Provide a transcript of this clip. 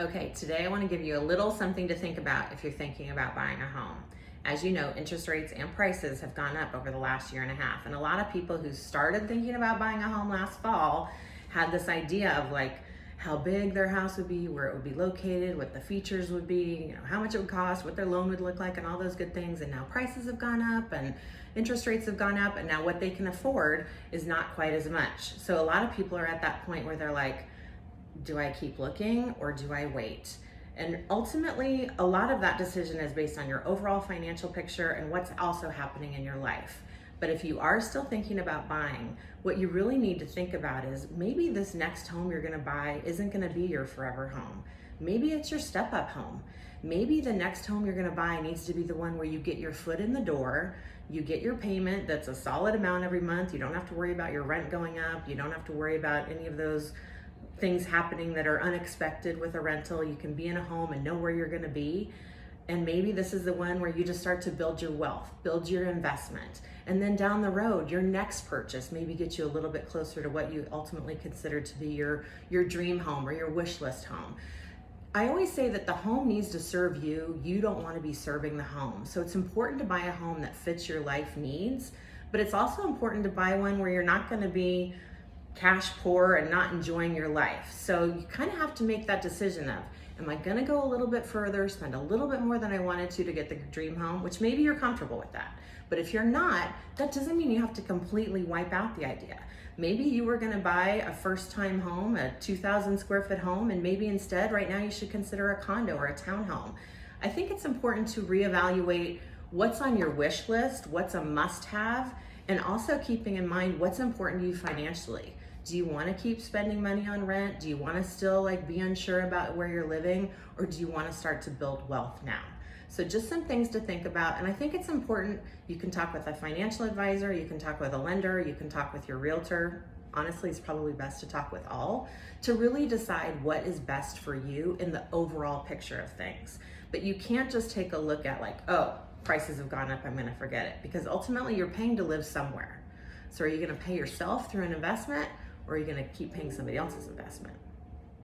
Okay, today I want to give you a little something to think about if you're thinking about buying a home. As you know, interest rates and prices have gone up over the last year and a half. And a lot of people who started thinking about buying a home last fall had this idea of like how big their house would be, where it would be located, what the features would be, how much it would cost, what their loan would look like, and all those good things. And now prices have gone up and interest rates have gone up, and now what they can afford is not quite as much. So a lot of people are at that point where they're like, do I keep looking or do I wait? And ultimately, a lot of that decision is based on your overall financial picture and what's also happening in your life. But if you are still thinking about buying, what you really need to think about is maybe this next home you're gonna buy isn't gonna be your forever home. Maybe it's your step-up home. Maybe the next home you're gonna buy needs to be the one where you get your foot in the door, you get your payment that's a solid amount every month, you don't have to worry about your rent going up, you don't have to worry about any of those things happening that are unexpected with a rental. You can be in a home and know where you're going to be. And maybe this is the one where you just start to build your wealth, build your investment. And then down the road, your next purchase maybe gets you a little bit closer to what you ultimately consider to be your dream home or your wish list home. I always say that the home needs to serve you. You don't want to be serving the home. So it's important to buy a home that fits your life needs, but it's also important to buy one where you're not going to be cash poor and not enjoying your life. So you kind of have to make that decision of, am I gonna go a little bit further, spend a little bit more than I wanted to get the dream home, which maybe you're comfortable with that. But if you're not, that doesn't mean you have to completely wipe out the idea. Maybe you were gonna buy a first time home, a 2,000 square foot home, and maybe instead right now you should consider a condo or a townhome. I think it's important to reevaluate what's on your wish list, what's a must have, and also keeping in mind what's important to you financially. Do you want to keep spending money on rent? Do you want to still be unsure about where you're living? Or do you want to start to build wealth now? So just some things to think about. And I think it's important, you can talk with a financial advisor, you can talk with a lender, you can talk with your realtor. Honestly, it's probably best to talk with all to really decide what is best for you in the overall picture of things. But you can't just take a look at oh, prices have gone up, I'm going to forget it. Because ultimately you're paying to live somewhere. So are you going to pay yourself through an investment, or are you going to keep paying somebody else's investment?